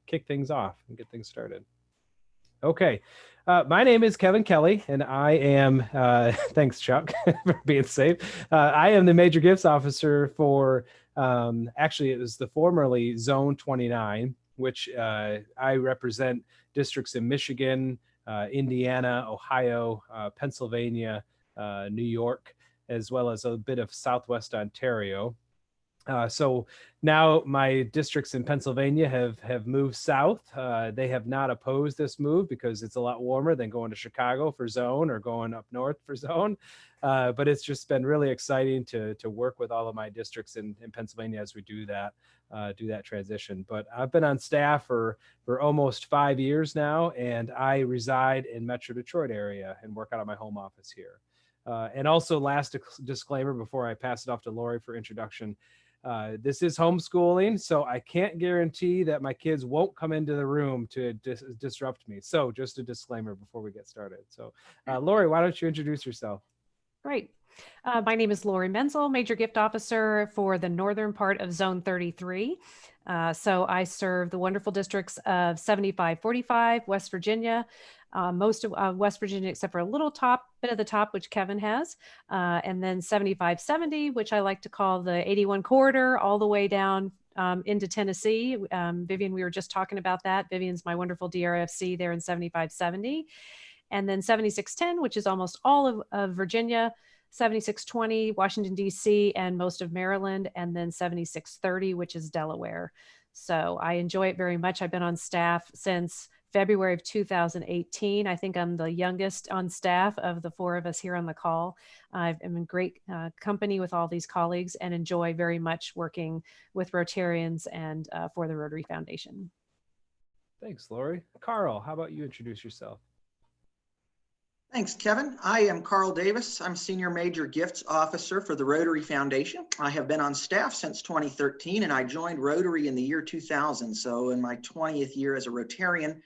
kick things off and get things started. Okay. My name is Kevin Kelly, and I am, thanks, Chuck, for being safe. I am the Major Gifts Officer for, actually, it was the formerly Zone 29, which I represent districts in Michigan, Indiana, Ohio, Pennsylvania, New York, as well as a bit of Southwest Ontario. So now my districts in Pennsylvania have moved south. They have not opposed this move because it's a lot warmer than going to Chicago for zone or going up north for zone. But it's just been really exciting to work with all of my districts in Pennsylvania as we do that transition. But I've been on staff for almost 5 years now, and I reside in Metro Detroit area and work out of my home office here. And also, last disclaimer before I pass it off to Lori for introduction. This is homeschooling, so I can't guarantee that my kids won't come into the room to disrupt me. So just a disclaimer before we get started. So Lori, why don't you introduce yourself? Great. My name is Lori Menzel, Major Gift Officer for the northern part of Zone 33. So I serve the wonderful districts of 7545, West Virginia, most of West Virginia, except for a little bit of the top, which Kevin has, and then 7570, which I like to call the 81 corridor, all the way down into Tennessee. Vivian, we were just talking about that. Vivian's my wonderful DRFC there in 7570. And then 7610, which is almost all of Virginia, 7620, Washington, D.C., and most of Maryland, and then 7630, which is Delaware. So I enjoy it very much. I've been on staff since February of 2018. I think I'm the youngest on staff of the four of us here on the call. I'm in great company with all these colleagues and enjoy very much working with Rotarians and for the Rotary Foundation. Thanks, Lori. Carl, how about you introduce yourself? Thanks, Kevin. I am Carl Davis. I'm Senior Major Gifts Officer for the Rotary Foundation. I have been on staff since 2013, and I joined Rotary in the year 2000. So in my 20th year as a Rotarian,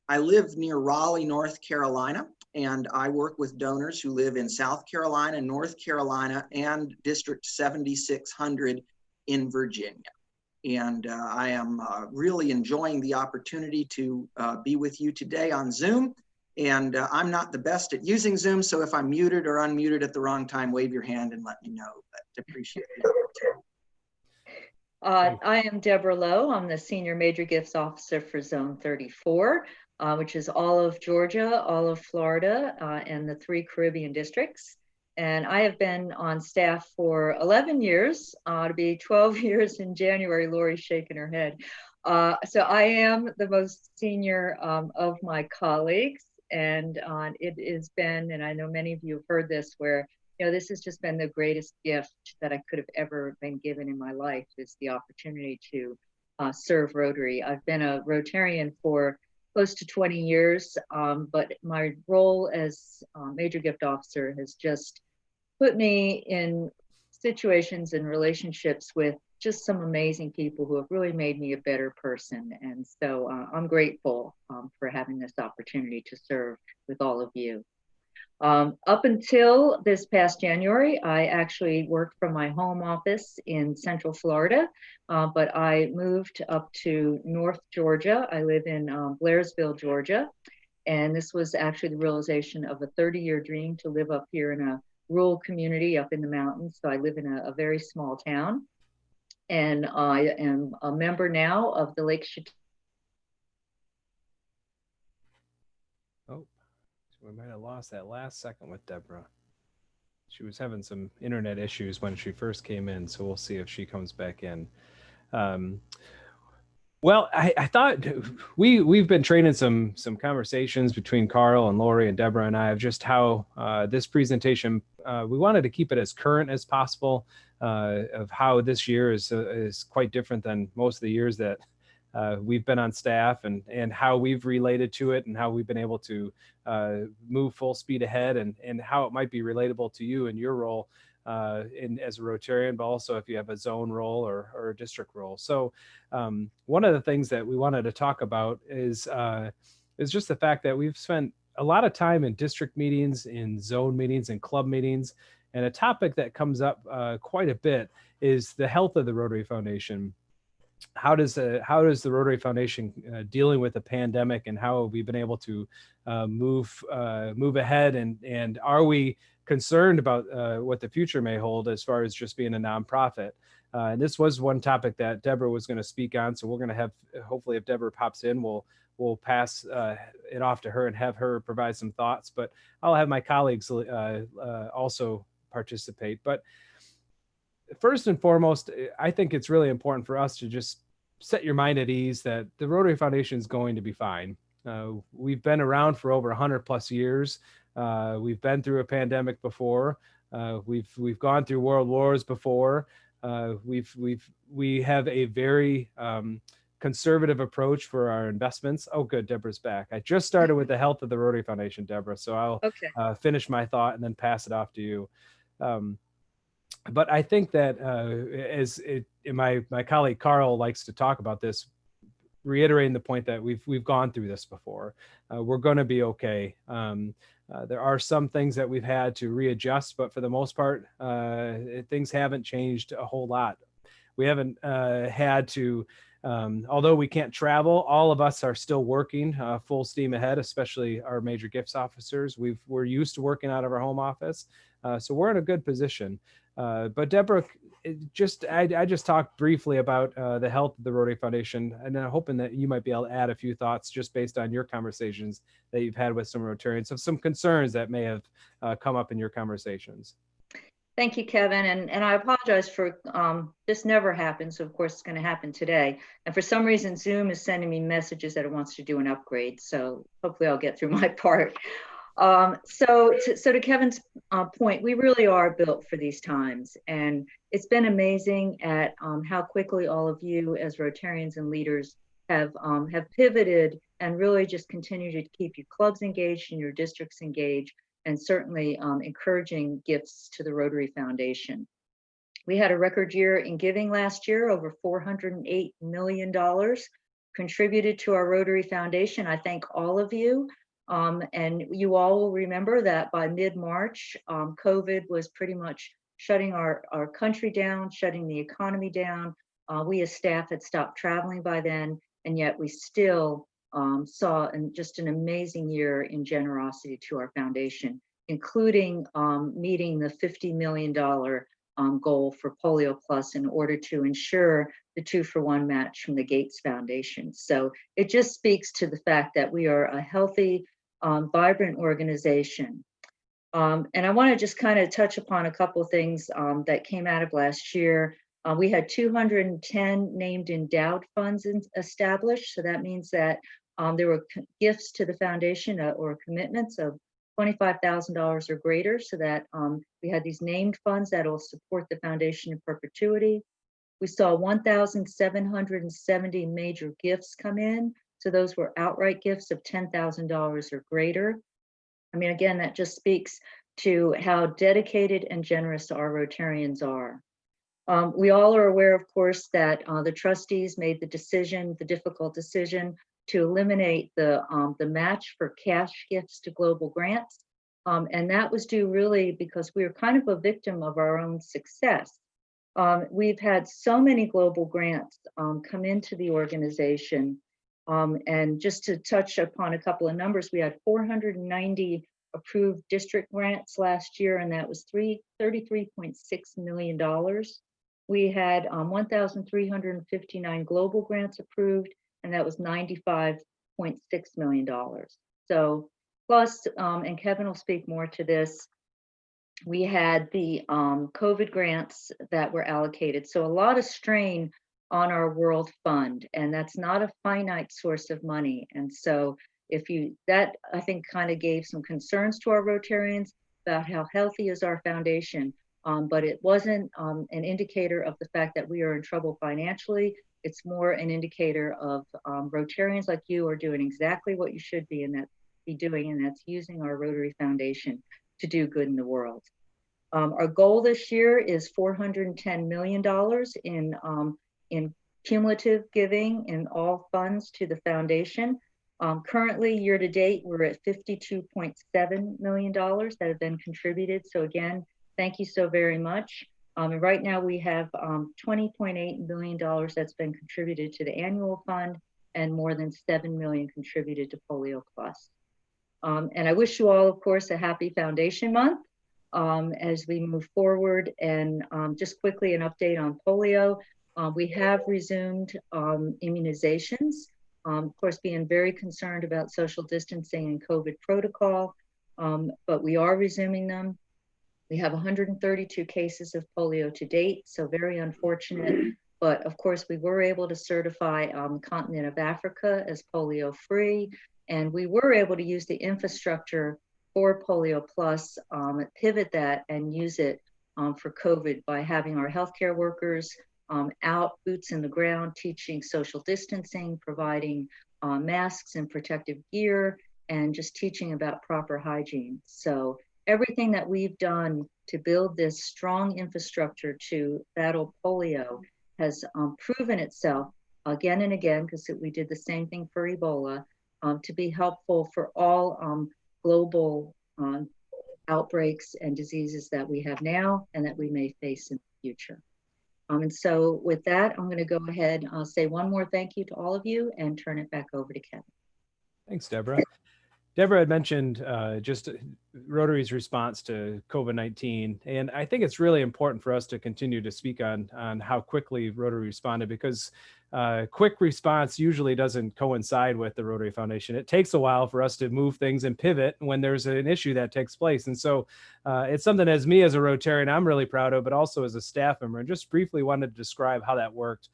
I live near Raleigh, North Carolina, and I work with donors who live in South Carolina, North Carolina, and District 7600 in Virginia. And I am really enjoying the opportunity to be with you today on Zoom. And I'm not the best at using Zoom, so if I'm muted or unmuted at the wrong time, wave your hand and let me know. But appreciate it. I am Deborah Lowe. I'm the Senior Major Gifts Officer for Zone 34, which is all of Georgia, all of Florida, and the 3 Caribbean districts. And I have been on staff for 11 years, to be 12 years in January. Lori's shaking her head. So I am the most senior of my colleagues. And it has been, and I know many of you have heard this, where, this has just been the greatest gift that I could have ever been given in my life, is the opportunity to serve Rotary. I've been a Rotarian for close to 20 years, but my role as Major Gift Officer has just put me in situations and relationships with just some amazing people who have really made me a better person. And so I'm grateful for having this opportunity to serve with all of you. Up until this past January, I actually worked from my home office in Central Florida, but I moved up to North Georgia. I live in Blairsville, Georgia. And this was actually the realization of a 30-year dream to live up here in a rural community up in the mountains. So I live in a very small town. And I am a member now of the Lake Chateau. Oh, we might have lost that last second with Deborah. She was having some internet issues when she first came in, so we'll see if she comes back in. Well, I thought we've been training some conversations between Carl and Lori and Deborah and I of just how this presentation, we wanted to keep it as current as possible, of how this year is quite different than most of the years that we've been on staff, and how we've related to it, and how we've been able to move full speed ahead, and how it might be relatable to you in your role as a Rotarian, but also if you have a zone role or a district role. So one of the things that we wanted to talk about is just the fact that we've spent a lot of time in district meetings, in zone meetings, and club meetings. And a topic that comes up quite a bit is the health of the Rotary Foundation. how does the Rotary Foundation dealing with the pandemic, and how have we been able to move ahead, and are we concerned about what the future may hold as far as just being a nonprofit? And this was one topic that Deborah was going to speak on, so we're going to have, hopefully if Deborah pops in, we'll pass it off to her and have her provide some thoughts, but I'll have my colleagues also participate. But first and foremost, I think it's really important for us to just set your mind at ease that the Rotary Foundation is going to be fine. We've been around for over 100 plus years. We've been through a pandemic before. We've gone through world wars before. We have a very conservative approach for our investments. Oh, good, Deborah's back. I just started with the health of the Rotary Foundation, Deborah, so I'll finish my thought and then pass it off to you. But I think that my colleague Carl likes to talk about this, reiterating the point that we've gone through this before. We're going to be okay. There are some things that we've had to readjust, but for the most part, things haven't changed a whole lot. We haven't had to, although we can't travel, all of us are still working full steam ahead, especially our major gifts officers. We're used to working out of our home office, so we're in a good position. But Deborah, I just talked briefly about the health of the Rotary Foundation, and I'm hoping that you might be able to add a few thoughts just based on your conversations that you've had with some Rotarians of some concerns that may have come up in your conversations. Thank you, Kevin. And I apologize for this never happened. So of course it's going to happen today. And for some reason, Zoom is sending me messages that it wants to do an upgrade. So hopefully I'll get through my part. So to Kevin's point, we really are built for these times, and it's been amazing at how quickly all of you as Rotarians and leaders have pivoted and really just continue to keep your clubs engaged and your districts engaged, and certainly encouraging gifts to the Rotary Foundation. We had a record year in giving last year, over $408 million contributed to our Rotary Foundation. I thank all of you. And you all will remember that by mid-March, COVID was pretty much shutting our country down, shutting the economy down. We as staff had stopped traveling by then, and yet we still saw just an amazing year in generosity to our foundation, including meeting the $50 million goal for Polio Plus in order to ensure the 2-for-1 match from the Gates Foundation. So it just speaks to the fact that we are a healthy, vibrant organization. And I want to just kind of touch upon a couple of things that came out of last year. We had 210 named endowed funds established. So that means that there were gifts to the foundation or commitments of $25,000 or greater, so that we had these named funds that will support the foundation in perpetuity. We saw 1,770 major gifts come in. So those were outright gifts of $10,000 or greater. I mean, again, that just speaks to how dedicated and generous our Rotarians are. We all are aware, of course, that the trustees made the difficult decision to eliminate the match for cash gifts to global grants. And that was due really because we were kind of a victim of our own success. We've had so many global grants come into the organization. And just to touch upon a couple of numbers, we had 490 approved district grants last year, and that was $33.6 million. We had 1,359 global grants approved, and that was $95.6 million. So plus, and Kevin will speak more to this, we had the COVID grants that were allocated. So a lot of strain on our World Fund, and that's not a finite source of money. And so that I think kind of gave some concerns to our Rotarians about how healthy is our foundation, but it wasn't an indicator of the fact that we are in trouble financially. It's more an indicator of Rotarians like you are doing exactly what you should be doing, and that's using our Rotary Foundation to do good in the world. Our goal this year is $410 million in cumulative giving in all funds to the foundation. Currently, year to date, we're at $52.7 million that have been contributed. So again, thank you so very much. And right now we have $20.8 million that's been contributed to the annual fund and more than 7 million contributed to Polio Plus. And I wish you all, of course, a happy Foundation Month as we move forward. And just quickly an update on polio. We have resumed immunizations, of course, being very concerned about social distancing and COVID protocol, but we are resuming them. We have 132 cases of polio to date, so very unfortunate. But of course, we were able to certify the continent of Africa as polio free. And we were able to use the infrastructure for Polio Plus, pivot that and use it for COVID by having our healthcare workers out, boots in the ground, teaching social distancing, providing masks and protective gear, and just teaching about proper hygiene. So everything that we've done to build this strong infrastructure to battle polio has proven itself again and again, because we did the same thing for Ebola, to be helpful for all global outbreaks and diseases that we have now and that we may face in the future. And so with that, I'm going to go ahead and say one more thank you to all of you and turn it back over to Kevin. Thanks, Deborah. Deborah had mentioned just Rotary's response to COVID-19, and I think it's really important for us to continue to speak on how quickly Rotary responded, because quick response usually doesn't coincide with the Rotary Foundation. It takes a while for us to move things and pivot when there's an issue that takes place. And so it's something as me as a Rotarian, I'm really proud of, but also as a staff member, and just briefly wanted to describe how that worked.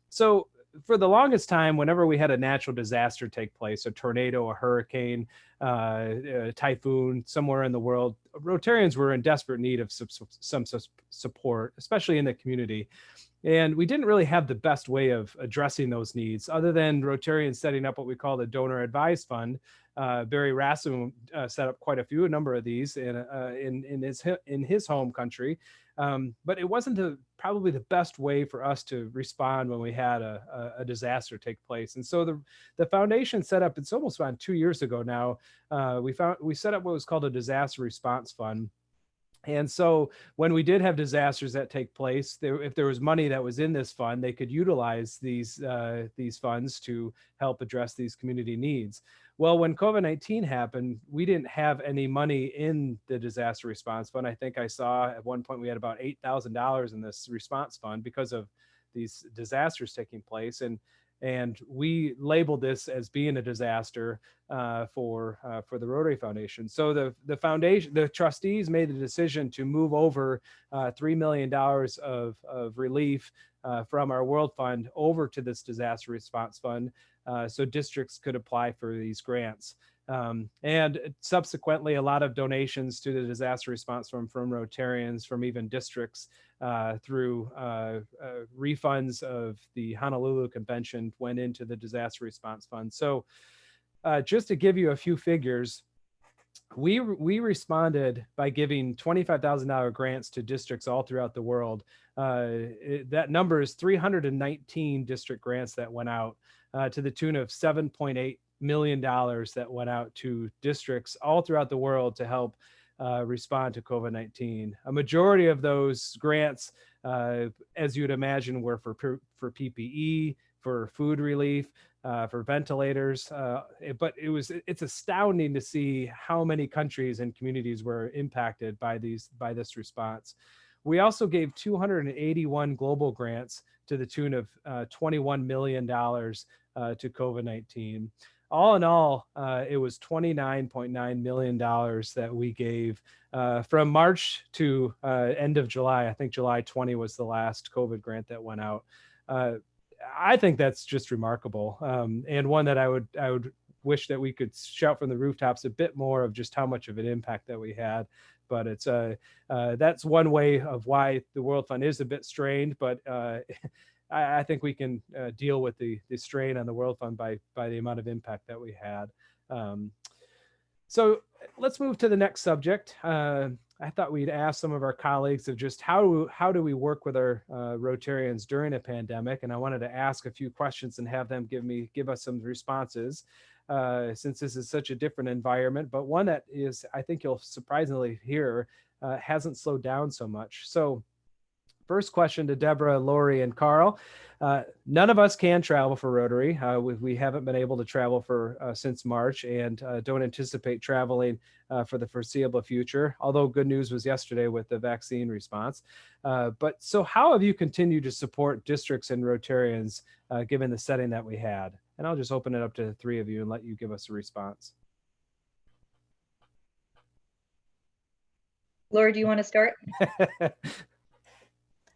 So for the longest time, whenever we had a natural disaster take place, a tornado, a hurricane, a typhoon somewhere in the world, Rotarians were in desperate need of some support, especially in the community. And we didn't really have the best way of addressing those needs other than Rotarians setting up what we call the Donor Advised Fund. Barry Rasmussen set up quite a number of these in his home country. But it wasn't probably the best way for us to respond when we had a disaster take place. And so the foundation set up, it's almost around 2 years ago now, we set up what was called a disaster response fund. And so when we did have disasters that take place, if there was money that was in this fund, they could utilize these funds to help address these community needs. Well, when COVID-19 happened, we didn't have any money in the disaster response fund. I think I saw at one point we had about $8,000 in this response fund because of these disasters taking place. And we labeled this as being a disaster for the Rotary Foundation. So the foundation, the trustees made the decision to move over $3 million of relief from our World Fund over to this disaster response fund, so districts could apply for these grants. And subsequently, a lot of donations to the disaster response fund from Rotarians, from even districts, through refunds of the Honolulu Convention went into the disaster response fund. So just to give you a few figures, we responded by giving $25,000 grants to districts all throughout the world. That number is 319 district grants that went out to the tune of $7.8 million that went out to districts all throughout the world to help respond to COVID-19. A majority of those grants, as you'd imagine, were for PPE, for food relief, for ventilators. But it's astounding to see how many countries and communities were impacted by this response. We also gave 281 global grants to the tune of $21 million to COVID-19. All in all, it was $29.9 million that we gave from March to end of July. I think July 20 was the last COVID grant that went out. I think that's just remarkable, and one that I would wish that we could shout from the rooftops a bit more of just how much of an impact that we had. But it's that's one way of why the World Fund is a bit strained, but I think we can deal with the strain on the World Fund by the amount of impact that we had. So let's move to the next subject. I thought we'd ask some of our colleagues of just how do we work with our Rotarians during a pandemic, and I wanted to ask a few questions and have them give us some responses, since this is such a different environment, but one that is, I think you'll surprisingly hear, hasn't slowed down so much. So first question to Deborah, Lori, and Carl. None of us can travel for Rotary. We haven't been able to travel for since March, and don't anticipate traveling for the foreseeable future, although good news was yesterday with the vaccine response. But so how have you continued to support districts and Rotarians given the setting that we had? And I'll just open it up to the three of you and let you give us a response. Laura, do you want to start?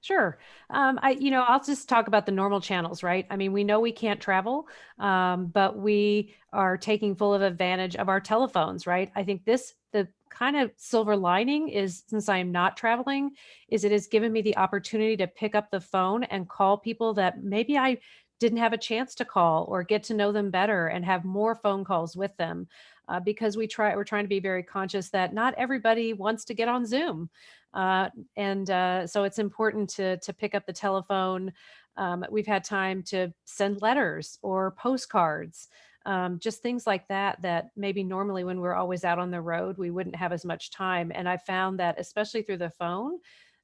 Sure. I'll just talk about the normal channels, right? I mean, we know we can't travel, but we are taking full advantage of our telephones, right? I think the kind of silver lining is, since I am not traveling, is it has given me the opportunity to pick up the phone and call people that maybe I didn't have a chance to call, or get to know them better and have more phone calls with them. Because we're trying to be very conscious that not everybody wants to get on Zoom. So it's important to pick up the telephone. We've had time to send letters or postcards, just things like that, that maybe normally when we're always out on the road, we wouldn't have as much time. And I found that, especially through the phone,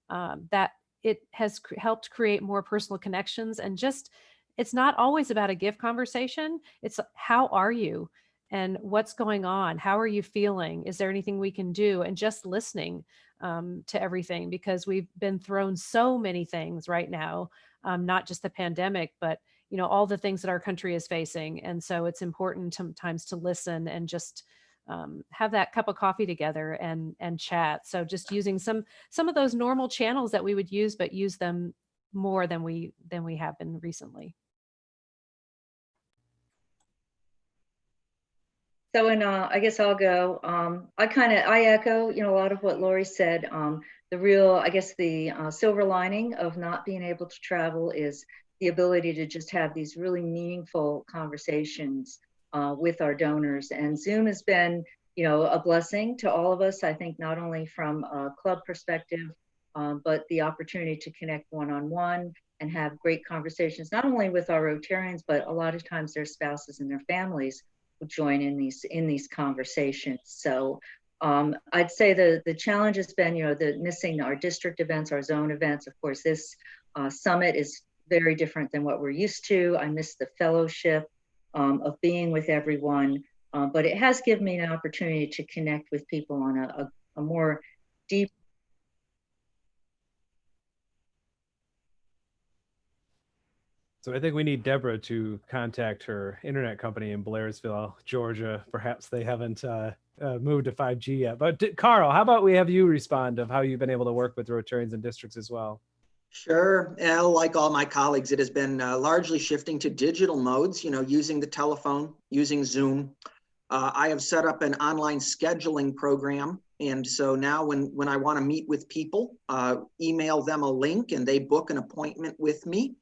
that it has helped create more personal connections. And just, it's not always about a gift conversation. It's how are you? And what's going on? How are you feeling? Is there anything we can do? And just listening to everything, because we've been thrown so many things right now, not just the pandemic, but all the things that our country is facing. And so it's important sometimes to listen and just have that cup of coffee together and chat. So just using some of those normal channels that we would use, but use them more than we have been recently. So, I guess I'll go. I echo, a lot of what Lori said. The silver lining of not being able to travel is the ability to just have these really meaningful conversations with our donors. And Zoom has been, a blessing to all of us. I think not only from a club perspective, but the opportunity to connect one-on-one and have great conversations, not only with our Rotarians, but a lot of times their spouses and their families join in these conversations. So I'd say the challenge has been, the missing our district events, our zone events. Of course, this summit is very different than what we're used to. I miss the fellowship of being with everyone, but it has given me an opportunity to connect with people on a more deep. So I think we need Deborah to contact her internet company in Blairsville, Georgia. Perhaps they haven't moved to 5G yet. But Carl, how about we have you respond of how you've been able to work with Rotarians and districts as well? Sure. Like all my colleagues, it has been largely shifting to digital modes, using the telephone, using Zoom. I have set up an online scheduling program. And so now when I want to meet with people, email them a link and they book an appointment with me.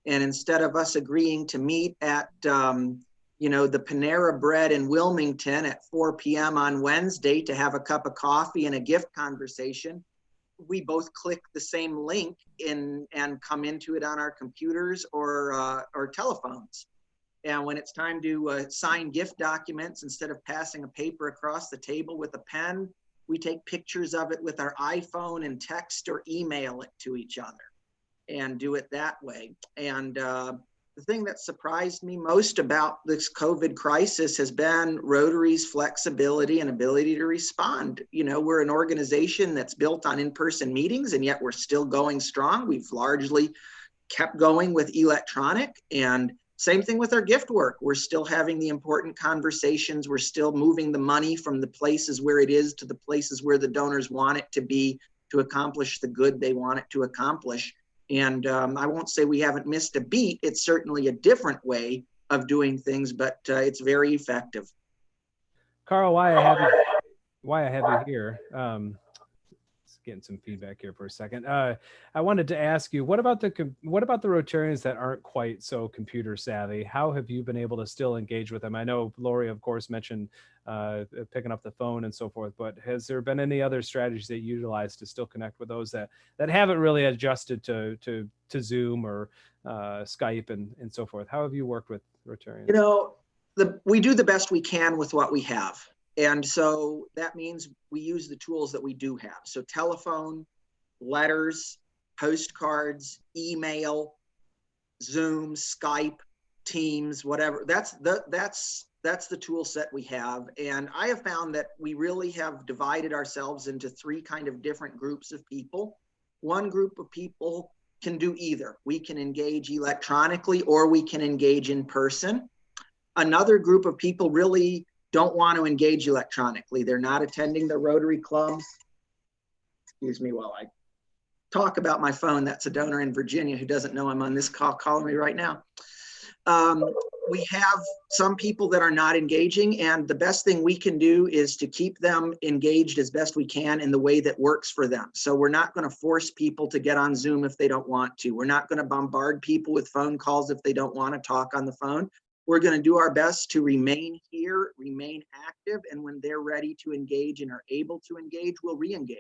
And instead of us agreeing to meet at, the Panera Bread in Wilmington at 4 p.m. on Wednesday to have a cup of coffee and a gift conversation, we both click the same link in and come into it on our computers or telephones. And when it's time to sign gift documents, instead of passing a paper across the table with a pen, we take pictures of it with our iPhone and text or email it to each other and do it that way. And the thing that surprised me most about this COVID crisis has been Rotary's flexibility and ability to respond. We're an organization that's built on in-person meetings, and yet we're still going strong. We've largely kept going with electronic, and same thing with our gift work. We're still having the important conversations. We're still moving the money from the places where it is to the places where the donors want it to be to accomplish the good they want it to accomplish. And I won't say we haven't missed a beat. It's certainly a different way of doing things, but it's very effective. Carl, why I have you here? Getting some feedback here for a second. I wanted to ask you, what about the Rotarians that aren't quite so computer savvy? How have you been able to still engage with them? I know Lori, of course, mentioned picking up the phone and so forth, but has there been any other strategies that you utilize to still connect with those that haven't really adjusted to Zoom or Skype and so forth? How have you worked with Rotarians? We do the best we can with what we have. And so that means we use the tools that we do have. So telephone, letters, postcards, email, Zoom, Skype, Teams, whatever. That's the tool set we have. And I have found that we really have divided ourselves into three kind of different groups of people. One group of people can do either. We can engage electronically or we can engage in person. Another group of people really don't want to engage electronically. They're not attending the Rotary clubs. Excuse me while I talk about my phone. That's a donor in Virginia who doesn't know I'm on this call calling me right now. We have some people that are not engaging, and the best thing we can do is to keep them engaged as best we can in the way that works for them. So we're not going to force people to get on Zoom if they don't want to. We're not going to bombard people with phone calls if they don't want to talk on the phone. We're going to do our best to remain here, remain active, and when they're ready to engage and are able to engage, we'll re-engage.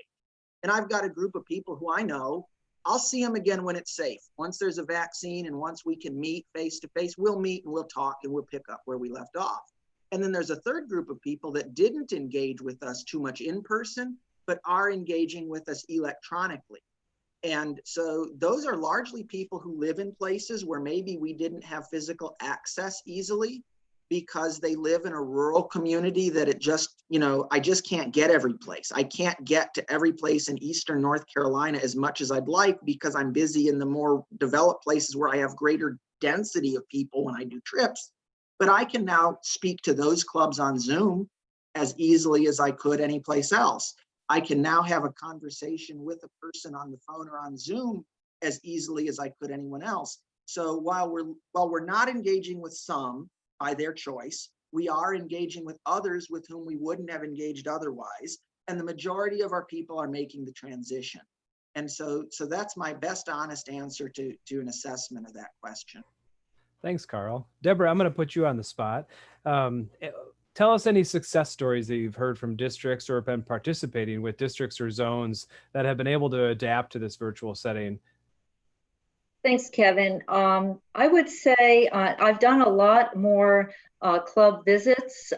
And I've got a group of people who I know, I'll see them again when it's safe. Once there's a vaccine and once we can meet face to face, we'll meet and we'll talk and we'll pick up where we left off. And then there's a third group of people that didn't engage with us too much in person, but are engaging with us electronically. And so those are largely people who live in places where maybe we didn't have physical access easily because they live in a rural community that it just, I just can't get every place. I can't get to every place in Eastern North Carolina as much as I'd like because I'm busy in the more developed places where I have greater density of people when I do trips. But I can now speak to those clubs on Zoom as easily as I could anyplace else. I can now have a conversation with a person on the phone or on Zoom as easily as I could anyone else. So while we're not engaging with some by their choice, we are engaging with others with whom we wouldn't have engaged otherwise. And the majority of our people are making the transition. And so that's my best honest answer to an assessment of that question. Thanks, Carl. Deborah, I'm going to put you on the spot. Tell us any success stories that you've heard from districts or have been participating with districts or zones that have been able to adapt to this virtual setting. Thanks, Kevin. I would say I've done a lot more club visits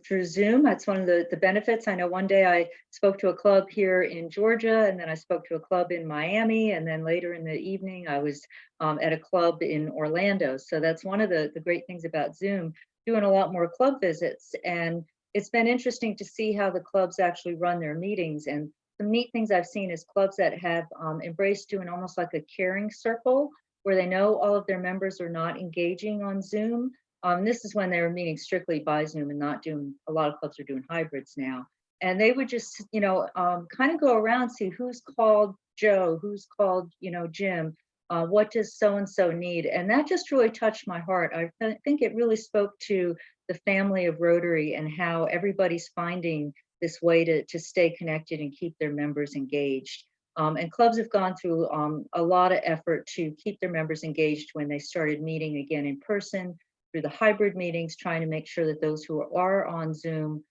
through Zoom. That's one of the benefits. I know one day I spoke to a club here in Georgia, and then I spoke to a club in Miami, and then later in the evening I was at a club in Orlando. So that's one of the great things about Zoom, doing a lot more club visits. And it's been interesting to see how the clubs actually run their meetings. And some neat things I've seen is clubs that have embraced doing almost like a caring circle where they know all of their members are not engaging on Zoom. This is when they were meeting strictly by Zoom and not doing, a lot of clubs are doing hybrids now. And they would just, kind of go around, see who's called Joe, who's called, Jim, what does so-and-so need? And that just really touched my heart. I think it really spoke to the family of Rotary and how everybody's finding this way to stay connected and keep their members engaged. And clubs have gone through a lot of effort to keep their members engaged when they started meeting again in person, through the hybrid meetings, trying to make sure that those who are on Zoom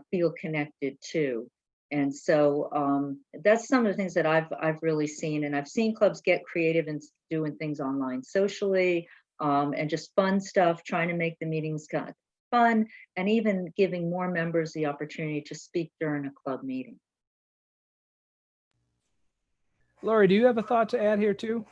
feel connected too. And so that's some of the things that I've really seen. And I've seen clubs get creative and doing things online socially and just fun stuff, trying to make the meetings fun, and even giving more members the opportunity to speak during a club meeting. Lori, do you have a thought to add here too?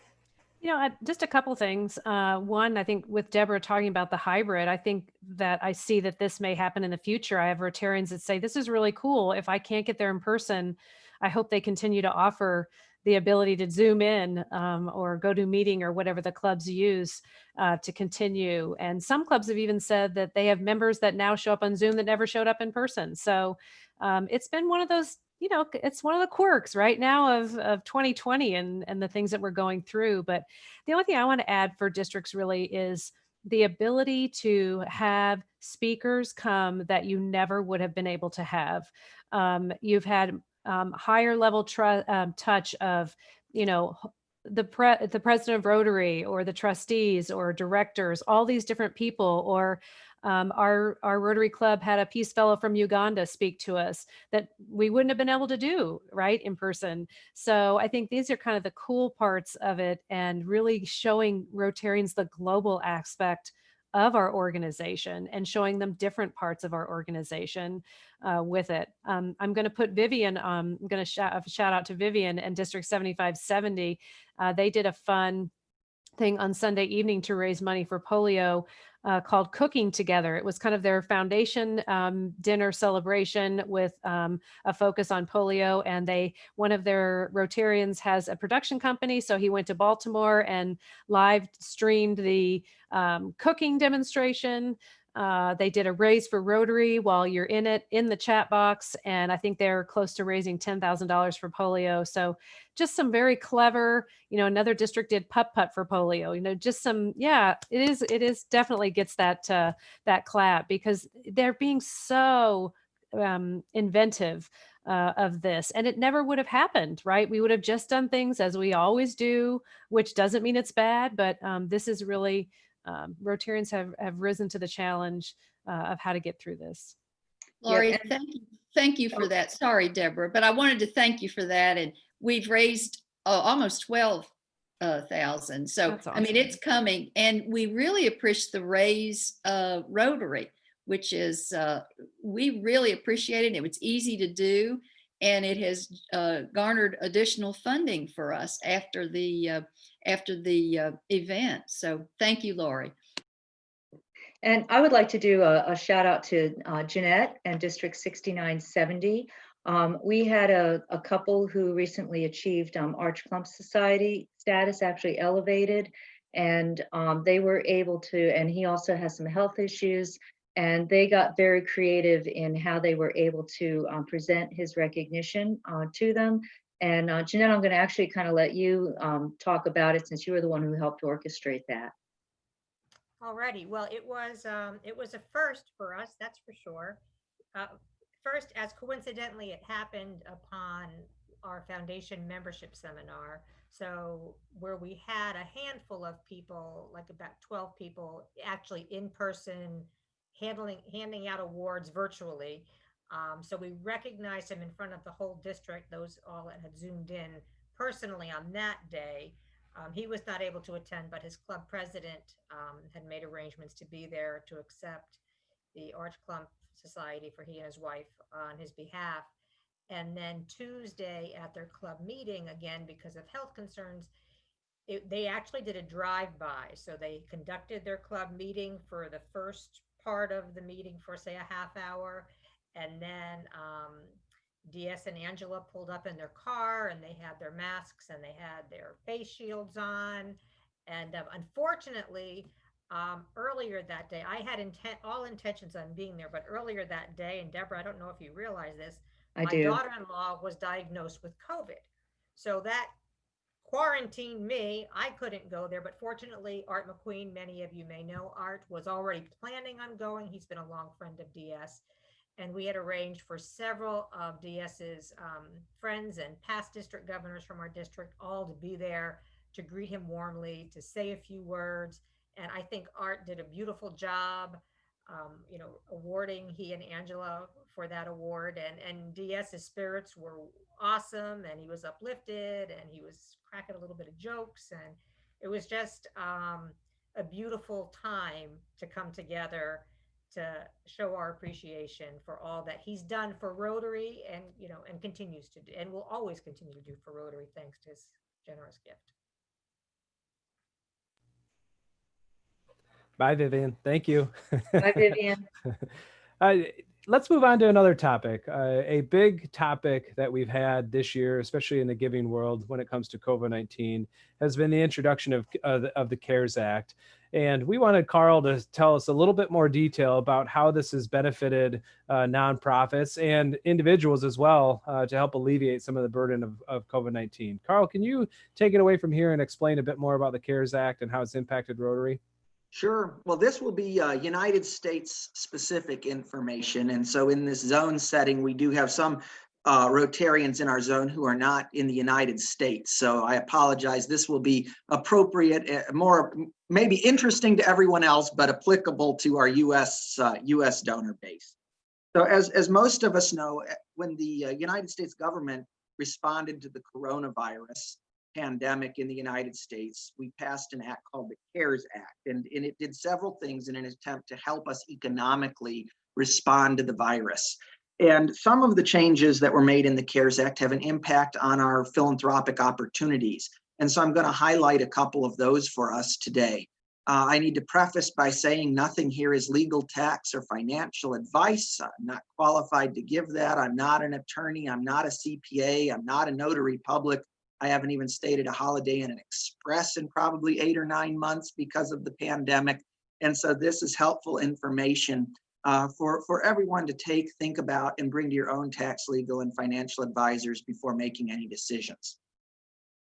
Just a couple things. One, I think with Deborah talking about the hybrid, I think that I see that this may happen in the future. I have Rotarians that say, this is really cool. If I can't get there in person, I hope they continue to offer the ability to Zoom in or go to meeting or whatever the clubs use to continue. And some clubs have even said that they have members that now show up on Zoom that never showed up in person. So it's been one of those, it's one of the quirks right now of 2020 and the things that we're going through. But the only thing I want to add for districts really is the ability to have speakers come that you never would have been able to have. You've had higher level touch of, the president of Rotary or the trustees or directors, all these different people, or our Rotary Club had a peace fellow from Uganda speak to us that we wouldn't have been able to do right in person. So I think these are kind of the cool parts of it and really showing Rotarians the global aspect of our organization and showing them different parts of our organization with it. I'm going to put Vivian, I'm going to shout out to Vivian and District 7570. They did a fun thing on Sunday evening to raise money for polio called Cooking Together. It was kind of their foundation dinner celebration with a focus on polio. And one of their Rotarians has a production company. So he went to Baltimore and live streamed the cooking demonstration. They did a raise for Rotary while you're in it in the chat box. And I think they're close to raising $10,000 for polio. So just some very clever, another district did putt-putt for polio, just some, yeah, it is definitely gets that clap because they're being so inventive of this, and it never would have happened, right? We would have just done things as we always do, which doesn't mean it's bad, but this is really, Rotarians have risen to the challenge of how to get through this. Lori, Yeah, thank you for that. Sorry, Deborah, but I wanted to thank you for that. And we've raised almost 12,000. So, That's I mean, awesome. it's coming, and we really appreciate the raise Rotary, which is, we really appreciate it. It was easy to do, and it has garnered additional funding for us after the event. So thank you, Lori. and I would like to do a shout out to Jeanette and District 6970. We had a couple who recently achieved Arch Clump Society status, actually elevated, and they were able to, and he also has some health issues, and they got very creative in how they were able to present his recognition to them. And Jeanette, I'm going to actually kind of let you talk about it since you were the one who helped orchestrate that. Alrighty, well, it was a first for us, that's for sure. First, as coincidentally, it happened upon our foundation membership seminar. So where we had a handful of people, like about 12 people, actually in person, handing out awards virtually. So we recognized him in front of the whole district, those all that had zoomed in personally on that day. He was not able to attend, but his club president had made arrangements to be there to accept the Arch Clump Society for he and his wife on his behalf. And then Tuesday at their club meeting, again, because of health concerns, they actually did a drive-by. So they conducted their club meeting for the first part of the meeting for, say, a half hour. And then DS and Angela pulled up in their car, and they had their masks and they had their face shields on. And unfortunately, earlier that day, I had all intentions on being there, but earlier that day, and Deborah, I don't know if you realize this, I my do. daughter-in-law was diagnosed with COVID. So that quarantined me. I couldn't go there, but fortunately, Art McQueen, many of you may know Art, was already planning on going. He's been a long friend of DS. And we had arranged for several of DS's friends and past district governors from our district all to be there to greet him warmly, to say a few words. And I think Art did a beautiful job, awarding he and Angela for that award. And DS's spirits were awesome, and he was uplifted, and he was cracking a little bit of jokes. And it was just a beautiful time to come together to show our appreciation for all that he's done for Rotary, and and continues to do, and will always continue to do for Rotary, thanks to his generous gift. Bye, Vivian. Thank you. Bye, Vivian. Let's move on to another topic. A big topic that we've had this year, especially in the giving world when it comes to COVID-19, has been the introduction of the CARES Act. And we wanted Carl to tell us a little bit more detail about how this has benefited nonprofits and individuals as well to help alleviate some of the burden of COVID-19. Carl, can you take it away from here and explain a bit more about the CARES Act and how it's impacted Rotary? Sure. Well, this will be United States specific information. And so in this zone setting, we do have some Rotarians in our zone who are not in the United States. So I apologize. This will be appropriate, more maybe interesting to everyone else, but applicable to our US donor base. So as most of us know, when the United States government responded to the coronavirus, pandemic in the United States, we passed an act called the CARES Act, and it did several things in an attempt to help us economically respond to the virus. And some of the changes that were made in the CARES Act have an impact on our philanthropic opportunities. And so I'm going to highlight a couple of those for us today. I need to preface by saying nothing here is legal, tax, or financial advice. I'm not qualified to give that. I'm not an attorney. I'm not a CPA. I'm not a notary public. I haven't even stated a Holiday Inn Express in probably 8 or 9 months because of the pandemic. And so this is helpful information for everyone to think about, and bring to your own tax, legal, and financial advisors before making any decisions.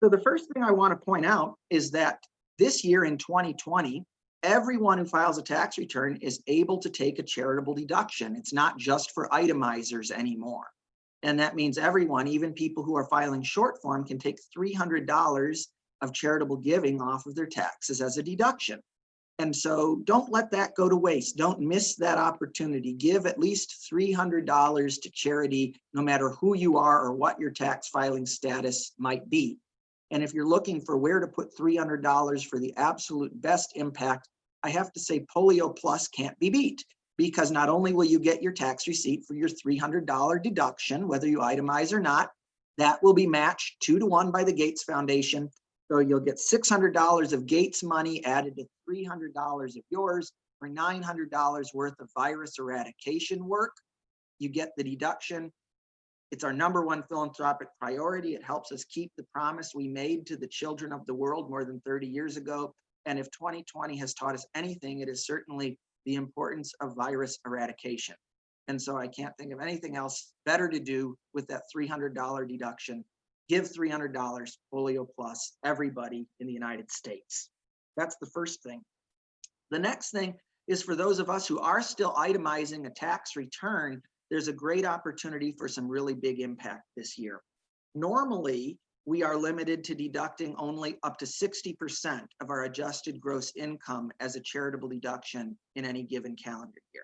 So the first thing I want to point out is that this year in 2020, everyone who files a tax return is able to take a charitable deduction. It's not just for itemizers anymore. And that means everyone, even people who are filing short form, can take $300 of charitable giving off of their taxes as a deduction. And so don't let that go to waste. Don't miss that opportunity. Give at least $300 to charity, no matter who you are or what your tax filing status might be. And if you're looking for where to put $300 for the absolute best impact, I have to say Polio Plus can't be beat, because not only will you get your tax receipt for your $300 deduction, whether you itemize or not, that will be matched 2-to-1 by the Gates Foundation. So you'll get $600 of Gates money added to $300 of yours, for $900 worth of virus eradication work. You get the deduction. It's our #1 philanthropic priority. It helps us keep the promise we made to the children of the world more than 30 years ago. And if 2020 has taught us anything, it is certainly the importance of virus eradication. And so I can't think of anything else better to do with that $300 deduction. Give $300, Polio Plus, everybody in the United States. That's the first thing. The next thing is, for those of us who are still itemizing a tax return, there's a great opportunity for some really big impact this year. Normally, we are limited to deducting only up to 60% of our adjusted gross income as a charitable deduction in any given calendar year.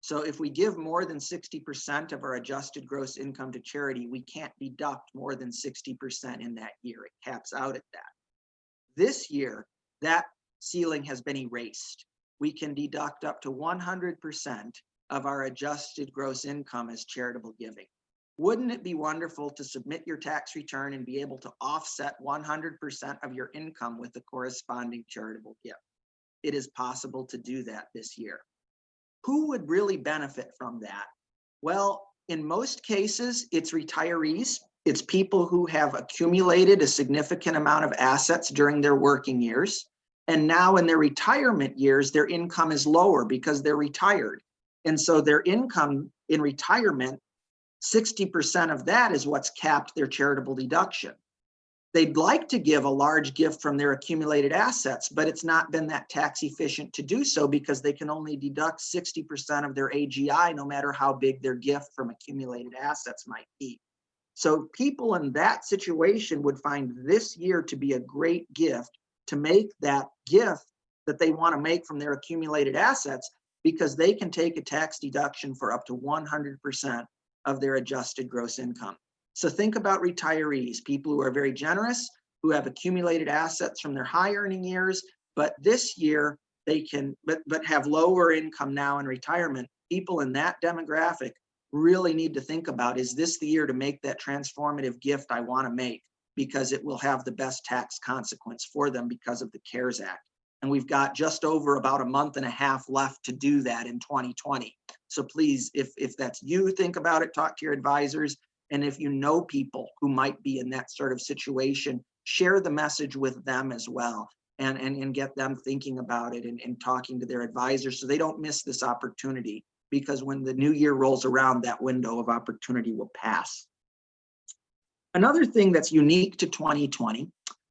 So if we give more than 60% of our adjusted gross income to charity, we can't deduct more than 60% in that year. It caps out at that. This year, that ceiling has been erased. We can deduct up to 100% of our adjusted gross income as charitable giving. Wouldn't it be wonderful to submit your tax return and be able to offset 100% of your income with a corresponding charitable gift? It is possible to do that this year. Who would really benefit from that? Well, in most cases, it's retirees. It's people who have accumulated a significant amount of assets during their working years. And now in their retirement years, their income is lower because they're retired. And so their income in retirement, 60% of that is what's capped their charitable deduction. They'd like to give a large gift from their accumulated assets, but it's not been that tax efficient to do so because they can only deduct 60% of their AGI, no matter how big their gift from accumulated assets might be. So people in that situation would find this year to be a great gift to make that gift that they want to make from their accumulated assets, because they can take a tax deduction for up to 100% of their adjusted gross income. So think about retirees, people who are very generous, who have accumulated assets from their high earning years, but this year they can, but have lower income now in retirement. People in that demographic really need to think about, is this the year to make that transformative gift I want to make? Because it will have the best tax consequence for them because of the CARES Act. And we've got just over about a month and a half left to do that in 2020. So please, if that's you, think about it, talk to your advisors. And if you know people who might be in that sort of situation, share the message with them as well, and get them thinking about it and talking to their advisors so they don't miss this opportunity, because when the new year rolls around, that window of opportunity will pass. Another thing that's unique to 2020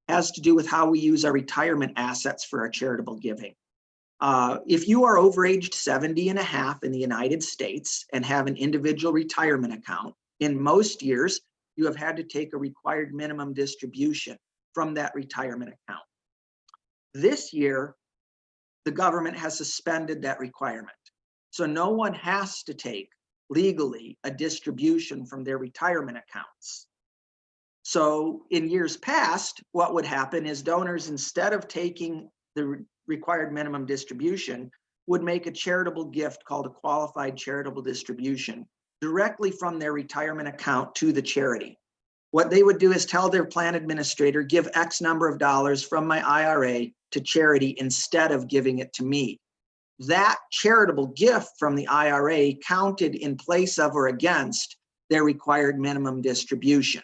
has to do with how we use our retirement assets for our charitable giving. If you are over aged 70 and a half in the United States and have an individual retirement account, in most years, you have had to take a required minimum distribution from that retirement account. This year, the government has suspended that requirement. So no one has to take legally a distribution from their retirement accounts. So in years past, what would happen is donors, instead of taking the required minimum distribution, would make a charitable gift called a qualified charitable distribution directly from their retirement account to the charity. What they would do is tell their plan administrator, give X number of dollars from my IRA to charity instead of giving it to me. That charitable gift from the IRA counted in place of or against their required minimum distribution.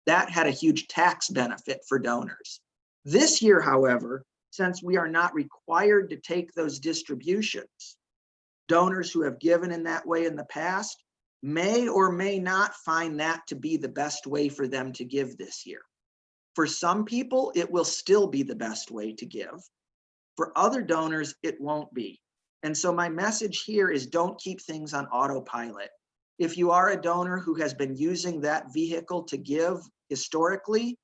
That had a huge tax benefit for donors. This year, however, since we are not required to take those distributions, donors who have given in that way in the past may or may not find that to be the best way for them to give this year. For some people, it will still be the best way to give. For other donors, it won't be. And so my message here is don't keep things on autopilot. If you are a donor who has been using that vehicle to give historically,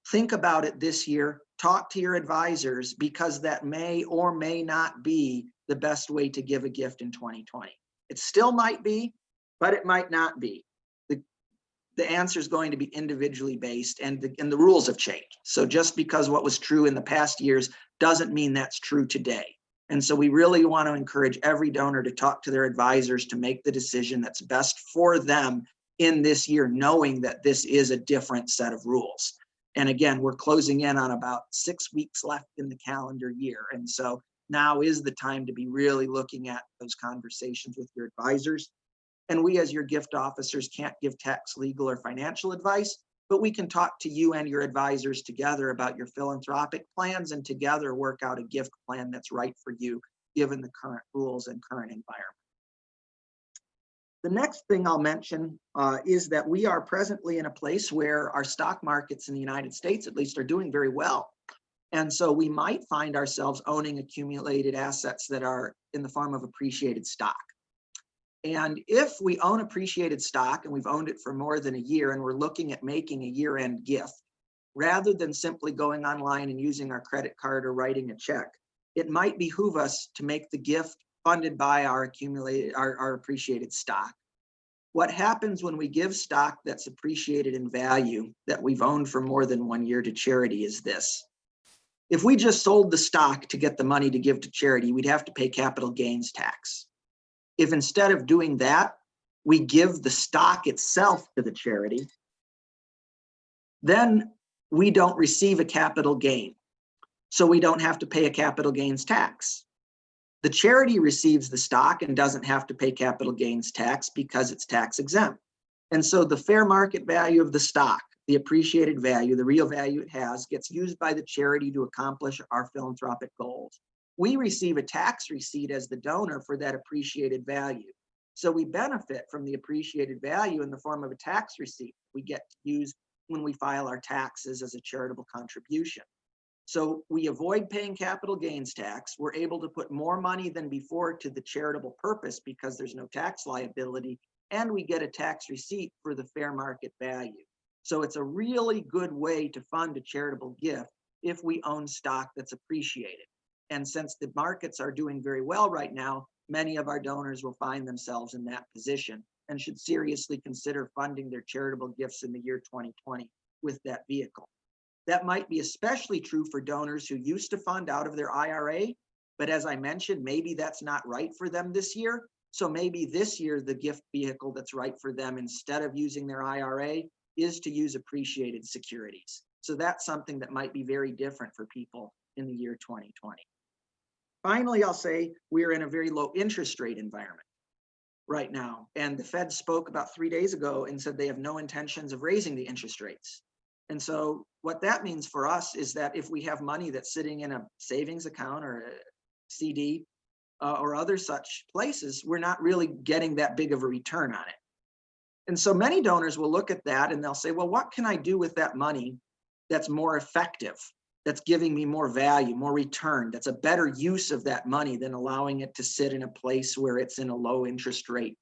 think about it this year, talk to your advisors, because that may or may not be the best way to give a gift in 2020. It still might be, but it might not be. The answer is going to be individually based, and the rules have changed. So just because what was true in the past years doesn't mean that's true today. And so we really want to encourage every donor to talk to their advisors to make the decision that's best for them in this year, knowing that this is a different set of rules. And again, we're closing in on about 6 weeks left in the calendar year. And so now is the time to be really looking at those conversations with your advisors. And we, as your gift officers, can't give tax, legal, or financial advice, but we can talk to you and your advisors together about your philanthropic plans and together work out a gift plan that's right for you, given the current rules and current environment. The next thing I'll mention is that we are presently in a place where our stock markets in the United States, at least, are doing very well. And so we might find ourselves owning accumulated assets that are in the form of appreciated stock. And if we own appreciated stock and we've owned it for more than a year and we're looking at making a year-end gift, rather than simply going online and using our credit card or writing a check, it might behoove us to make the gift funded by our appreciated stock. What happens when we give stock that's appreciated in value that we've owned for more than 1 year to charity is this. If we just sold the stock to get the money to give to charity, we'd have to pay capital gains tax. If instead of doing that, we give the stock itself to the charity, then we don't receive a capital gain. So we don't have to pay a capital gains tax. The charity receives the stock and doesn't have to pay capital gains tax because it's tax exempt. And so the fair market value of the stock, the appreciated value, the real value it has, gets used by the charity to accomplish our philanthropic goals. We receive a tax receipt as the donor for that appreciated value. So we benefit from the appreciated value in the form of a tax receipt we get to use when we file our taxes as a charitable contribution. So we avoid paying capital gains tax. We're able to put more money than before to the charitable purpose because there's no tax liability, and we get a tax receipt for the fair market value. So it's a really good way to fund a charitable gift if we own stock that's appreciated. And since the markets are doing very well right now, many of our donors will find themselves in that position and should seriously consider funding their charitable gifts in the year 2020 with that vehicle. That might be especially true for donors who used to fund out of their IRA, but as I mentioned, maybe that's not right for them this year. So maybe this year, the gift vehicle that's right for them, instead of using their IRA, is to use appreciated securities. So that's something that might be very different for people in the year 2020. Finally, I'll say we're in a very low interest rate environment right now. And the Fed spoke about 3 days ago and said they have no intentions of raising the interest rates. And so what that means for us is that if we have money that's sitting in a savings account or a CD or other such places, we're not really getting that big of a return on it. And so many donors will look at that and they'll say, well, what can I do with that money that's more effective? That's giving me more value, more return, that's a better use of that money than allowing it to sit in a place where it's in a low interest rate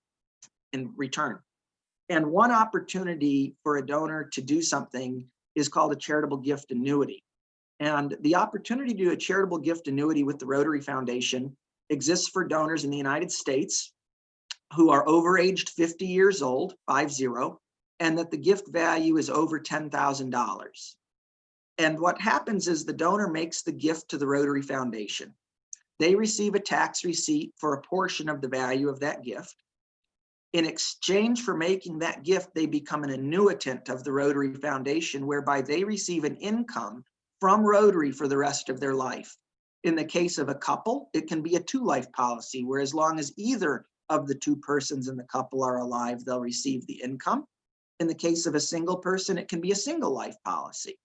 in return. And one opportunity for a donor to do something is called a charitable gift annuity. And the opportunity to do a charitable gift annuity with the Rotary Foundation exists for donors in the United States who are overaged 50 years old, 50, and that the gift value is over $10,000. And what happens is the donor makes the gift to the Rotary Foundation. They receive a tax receipt for a portion of the value of that gift. In exchange for making that gift, they become an annuitant of the Rotary Foundation, whereby they receive an income from Rotary for the rest of their life. In the case of a couple, it can be a 2-life policy, where as long as either of the 2 persons in the couple are alive, they'll receive the income. In the case of a single person, it can be a single life policy.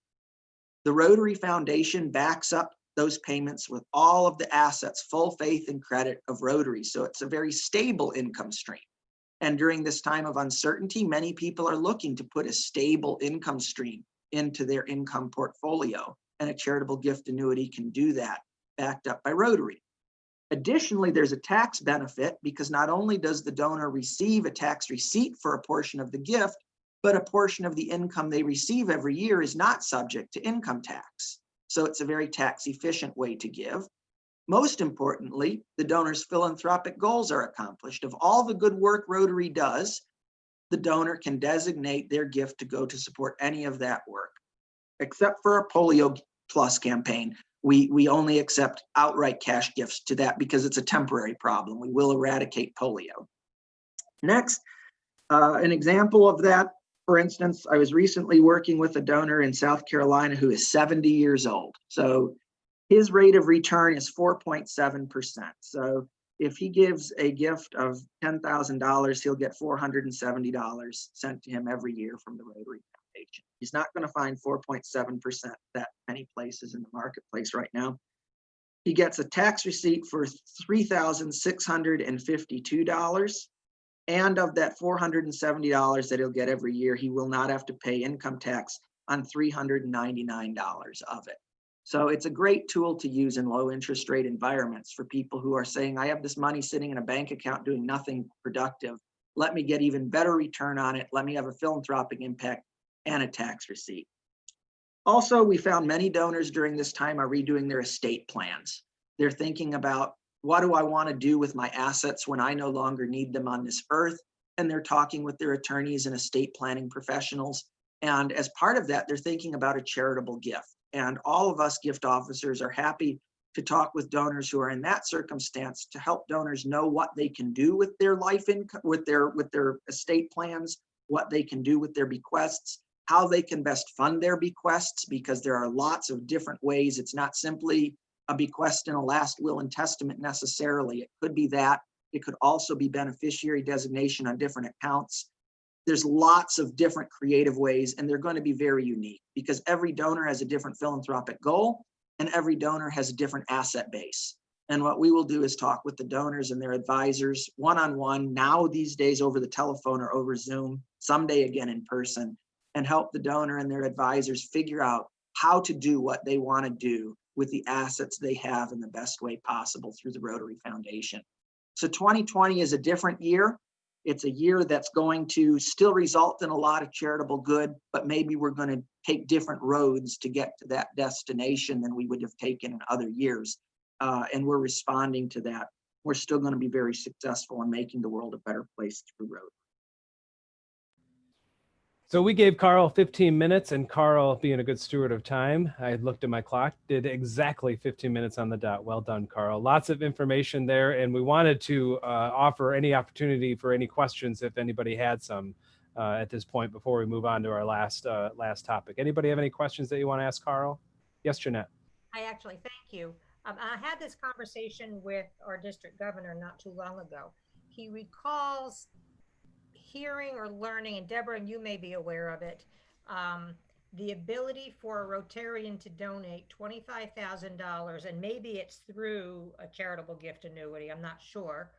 The Rotary Foundation backs up those payments with all of the assets, full faith and credit of Rotary. So it's a very stable income stream. And during this time of uncertainty, many people are looking to put a stable income stream into their income portfolio. And a charitable gift annuity can do that, backed up by Rotary. Additionally, there's a tax benefit, because not only does the donor receive a tax receipt for a portion of the gift, but a portion of the income they receive every year is not subject to income tax. So it's a very tax efficient way to give. Most importantly, the donor's philanthropic goals are accomplished. Of all the good work Rotary does, the donor can designate their gift to go to support any of that work, except for a Polio Plus campaign. We only accept outright cash gifts to that because it's a temporary problem. We will eradicate polio. Next, an example of that, for instance, I was recently working with a donor in South Carolina who is 70 years old. So his rate of return is 4.7%. So if he gives a gift of $10,000, he'll get $470 sent to him every year from the Rotary Foundation. He's not going to find 4.7% that many places in the marketplace right now. He gets a tax receipt for $3,652. And of that $470 that he'll get every year, he will not have to pay income tax on $399 of it. So it's a great tool to use in low interest rate environments for people who are saying, I have this money sitting in a bank account doing nothing productive. Let me get even better return on it. Let me have a philanthropic impact and a tax receipt. Also, we found many donors during this time are redoing their estate plans. They're thinking about, what do I want to do with my assets when I no longer need them on this earth? And they're talking with their attorneys and estate planning professionals. And as part of that, they're thinking about a charitable gift. And all of us gift officers are happy to talk with donors who are in that circumstance to help donors know what they can do with their life income, with their estate plans, what they can do with their bequests, how they can best fund their bequests, because there are lots of different ways. It's not simply a bequest in a last will and testament necessarily. It could be that. It could also be beneficiary designation on different accounts. There's lots of different creative ways, and they're going to be very unique because every donor has a different philanthropic goal and every donor has a different asset base. And what we will do is talk with the donors and their advisors one-on-one, now these days over the telephone or over Zoom, someday again in person, and help the donor and their advisors figure out how to do what they want to do with the assets they have in the best way possible through the Rotary Foundation. So 2020 is a different year. It's a year that's going to still result in a lot of charitable good, but maybe we're going to take different roads to get to that destination than we would have taken in other years. And we're responding to that. We're still going to be very successful in making the world a better place through Rotary. So we gave Carl 15 minutes, and Carl, being a good steward of time, I looked at my clock, did exactly 15 minutes on the dot. Well done, Carl. Lots of information there, and we wanted to offer any opportunity for any questions if anybody had some at this point before we move on to our last topic. Anybody have any questions that you want to ask Carl? Yes, Jeanette. I actually, thank you. I had this conversation with our district governor not too long ago. He recalls hearing or learning, and Deborah, and you may be aware of it, the ability for a Rotarian to donate $25,000, and maybe it's through a charitable gift annuity, I'm not sure,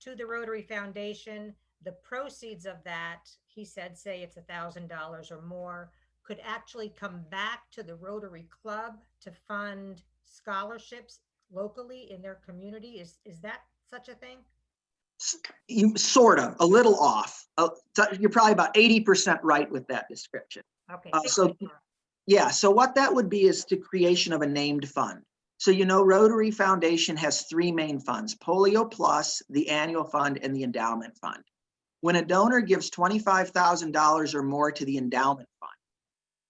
to the Rotary Foundation. The proceeds of that, he said, say it's $1,000 or more, could actually come back to the Rotary Club to fund scholarships locally in their community. Is that such a thing? You sort of, a little off. You're probably about 80% right with that description. Okay. So what that would be is the creation of a named fund. So, Rotary Foundation has three main funds: Polio Plus, the annual fund, and the endowment fund. When a donor gives $25,000 or more to the endowment fund,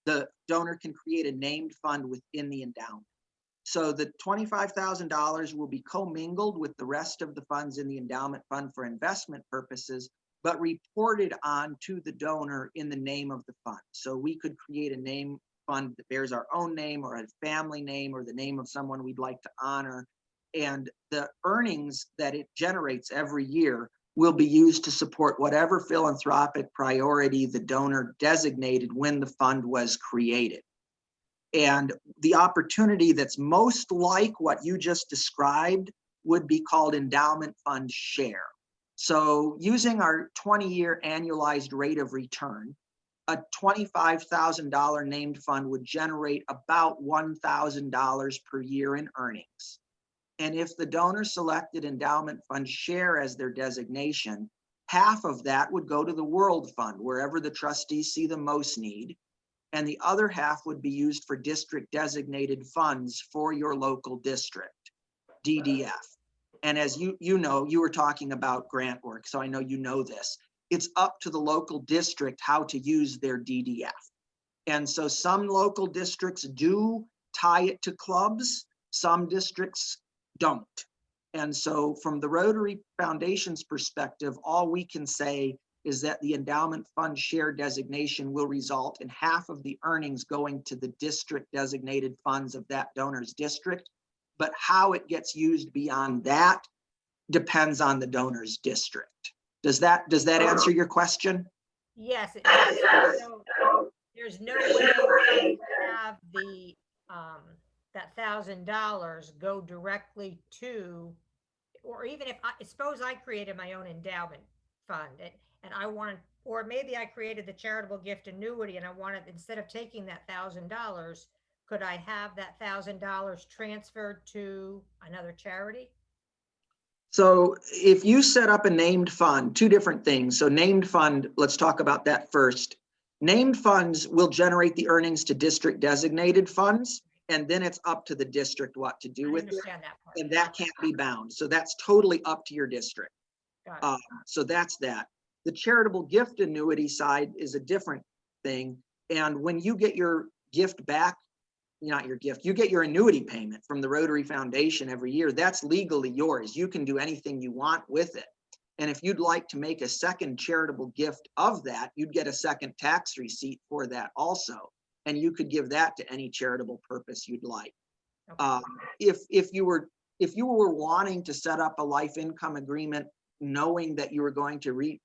the donor can create a named fund within the endowment. So the $25,000 will be commingled with the rest of the funds in the endowment fund for investment purposes, but reported on to the donor in the name of the fund. So we could create a name fund that bears our own name or a family name or the name of someone we'd like to honor. And the earnings that it generates every year will be used to support whatever philanthropic priority the donor designated when the fund was created. And the opportunity that's most like what you just described would be called endowment fund share. So using our 20-year annualized rate of return, a $25,000 named fund would generate about $1,000 per year in earnings. And if the donor selected endowment fund share as their designation, half of that would go to the World Fund, wherever the trustees see the most need. And the other half would be used for district designated funds for your local district, DDF. And as you know, you were talking about grant work, so I know you know this. It's up to the local district how to use their DDF. And so some local districts do tie it to clubs, some districts don't. And so from the Rotary Foundation's perspective, all we can say is that the endowment fund share designation will result in half of the earnings going to the district designated funds of that donor's district. But how it gets used beyond that depends on the donor's district. Does that answer your question? Yes, it does. So there's no way to have the that $1,000 go directly to, or even if suppose I created my own endowment fund and I wanted, or maybe I created the charitable gift annuity and I wanted, instead of taking that $1,000, could I have that $1,000 transferred to another charity? So if you set up a named fund, two different things. So named fund, let's talk about that first. Named funds will generate the earnings to district designated funds, and then it's up to the district what to do with it. That part. And that can't be bound. So that's totally up to your district. So that's that. The charitable gift annuity side is a different thing. And when you get your gift back, not your gift, you get your annuity payment from the Rotary Foundation every year. That's legally yours. You can do anything you want with it. And if you'd like to make a second charitable gift of that, you'd get a second tax receipt for that also. And you could give that to any charitable purpose you'd like. Okay. If you were wanting to set up a life income agreement, knowing that you were going to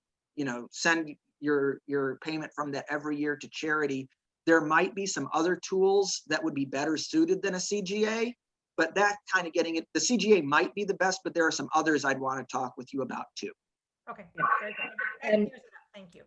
send your payment from that every year to charity, there might be some other tools that would be better suited than a CGA, but that kind of getting it, the CGA might be the best, but there are some others I'd want to talk with you about too. Okay, very good. Thank you.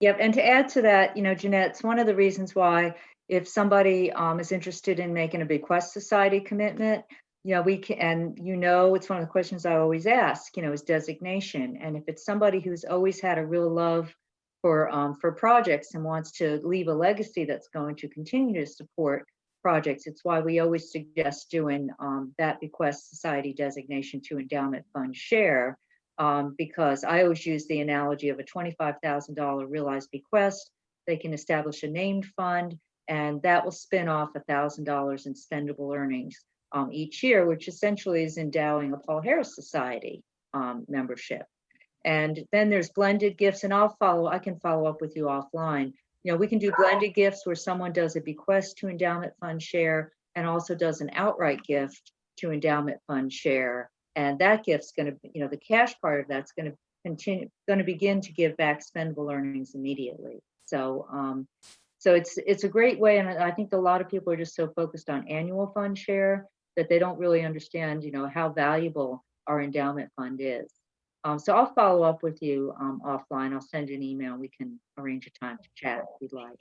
Yep, and to add to that, Jeanette, it's one of the reasons why if somebody is interested in making a bequest society commitment, we can, and it's one of the questions I always ask, is designation. And if it's somebody who's always had a real love for projects and wants to leave a legacy that's going to continue to support projects, it's why we always suggest doing that bequest society designation to endowment fund share, because I always use the analogy of a $25,000 realized bequest. They can establish a named fund, and that will spin off $1,000 in spendable earnings each year, which essentially is endowing a Paul Harris Society membership. And then there's blended gifts, and I can follow up with you offline. We can do blended gifts where someone does a bequest to endowment fund share and also does an outright gift to endowment fund share. And that gift's going to, the cash part of that's going to begin to give back spendable earnings immediately. So it's a great way. And I think a lot of people are just so focused on annual fund share that they don't really understand, how valuable our endowment fund is. So I'll follow up with you offline. I'll send you an email. We can arrange a time to chat if you'd like.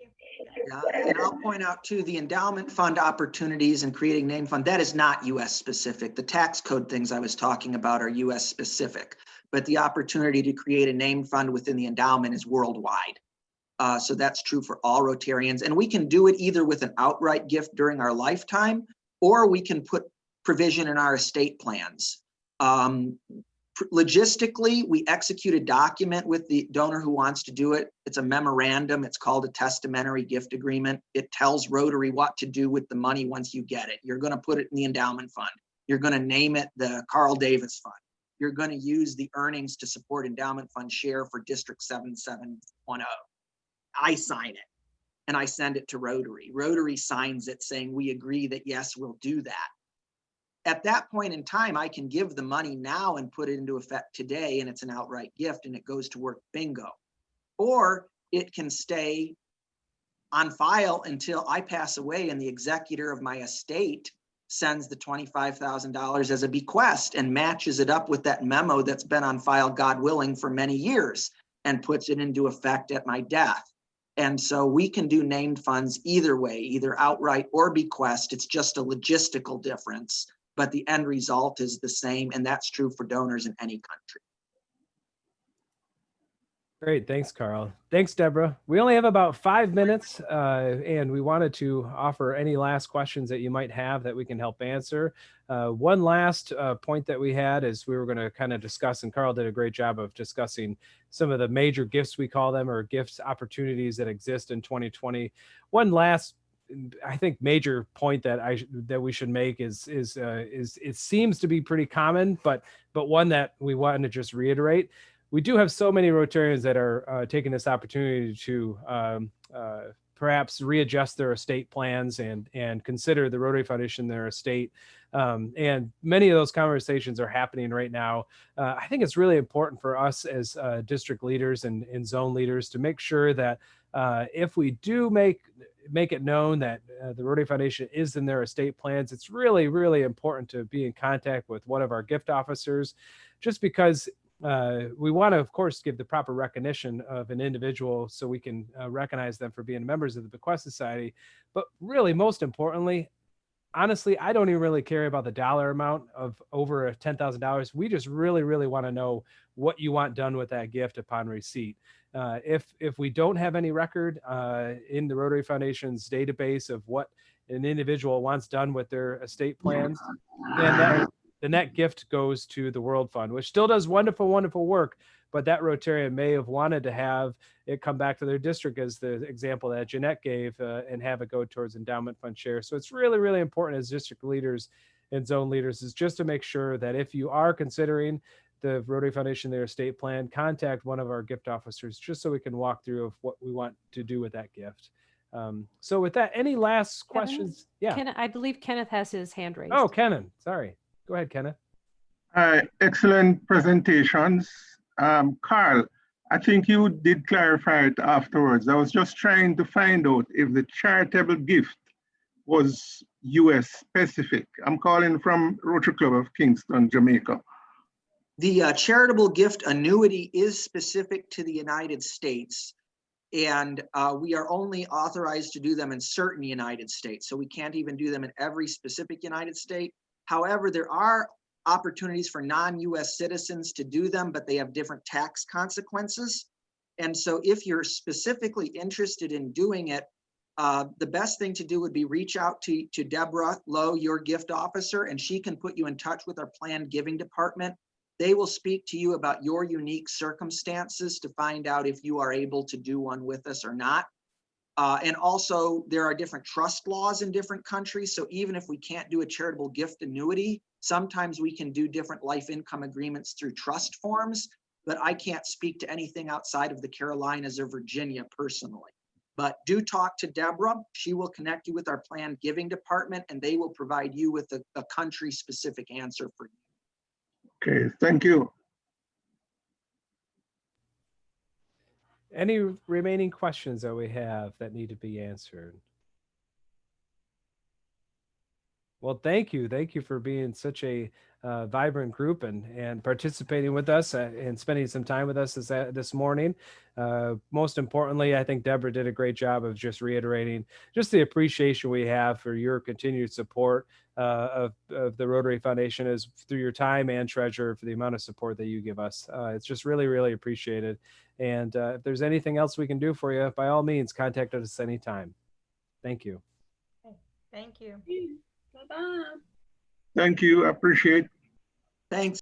Yeah, and I'll point out too, the endowment fund opportunities and creating name fund, that is not US specific. The tax code things I was talking about are US specific, but the opportunity to create a name fund within the endowment is worldwide. So that's true for all Rotarians. And we can do it either with an outright gift during our lifetime, or we can put provision in our estate plans. Logistically, we execute a document with the donor who wants to do it. It's a memorandum. It's called a testamentary gift agreement. It tells Rotary what to do with the money once you get it. You're going to put it in the endowment fund. You're going to name it the Carl Davis Fund. You're going to use the earnings to support endowment fund share for District 7710. I sign it and I send it to Rotary. Rotary signs it saying we agree that yes, we'll do that. At that point in time, I can give the money now and put it into effect today, and it's an outright gift and it goes to work bingo. Or it can stay on file until I pass away and the executor of my estate sends the $25,000 as a bequest and matches it up with that memo that's been on file, God willing, for many years and puts it into effect at my death. And so we can do named funds either way, either outright or bequest. It's just a logistical difference, but the end result is the same. And that's true for donors in any country. Great. Thanks, Carl. Thanks, Deborah. We only have about 5 minutes, and we wanted to offer any last questions that you might have that we can help answer. One last point that we had is we were going to kind of discuss, and Carl did a great job of discussing some of the major gifts, we call them, or gifts opportunities that exist in 2020. One last, I think, major point that we should make is it seems to be pretty common, but one that we want to just reiterate. We do have so many Rotarians that are taking this opportunity to perhaps readjust their estate plans and consider the Rotary Foundation their estate. And many of those conversations are happening right now. I think it's really important for us as district leaders and zone leaders to make sure that if we do make it known that the Rotary Foundation is in their estate plans, it's really, really important to be in contact with one of our gift officers, just because we want to, of course, give the proper recognition of an individual so we can recognize them for being members of the Bequest Society. But really, most importantly, honestly, I don't even really care about the dollar amount of over $10,000. We just really, really want to know what you want done with that gift upon receipt. If we don't have any record in the Rotary Foundation's database of what an individual wants done with their estate plans, then the net gift goes to the World Fund, which still does wonderful, wonderful work. But that Rotarian may have wanted to have it come back to their district, as the example that Jeanette gave, and have it go towards endowment fund share. So it's really, really important as district leaders and zone leaders is just to make sure that if you are considering the Rotary Foundation, their estate plan, contact one of our gift officers just so we can walk through of what we want to do with that gift. So with that, any last questions? Yeah. I believe Kenneth has his hand raised. Oh, Kenan, sorry. Go ahead, Kenneth. Excellent presentations. Carl, I think you did clarify it afterwards. I was just trying to find out if the charitable gift was US specific. I'm calling from Rotary Club of Kingston, Jamaica. The charitable gift annuity is specific to the United States, and we are only authorized to do them in certain United States. So we can't even do them in every specific United State. However, there are opportunities for non-US citizens to do them, but they have different tax consequences. And so if you're specifically interested in doing it, the best thing to do would be reach out to Deborah Lowe, your gift officer, and she can put you in touch with our planned giving department. They will speak to you about your unique circumstances to find out if you are able to do one with us or not. And also, there are different trust laws in different countries. So even if we can't do a charitable gift annuity, sometimes we can do different life income agreements through trust forms. But I can't speak to anything outside of the Carolinas or Virginia personally. But do talk to Deborah. She will connect you with our planned giving department, and they will provide you with a country-specific answer for you. Okay, thank you. Any remaining questions that we have that need to be answered? Well, thank you. Thank you for being such a vibrant group and participating with us and spending some time with us this morning. Most importantly, I think Deborah did a great job of just reiterating just the appreciation we have for your continued support of the Rotary Foundation as through your time and treasure for the amount of support that you give us. It's just really, really appreciated. And if there's anything else we can do for you, by all means, contact us anytime. Thank you. Thank you. Bye-bye. Thank you. I appreciate. Thanks.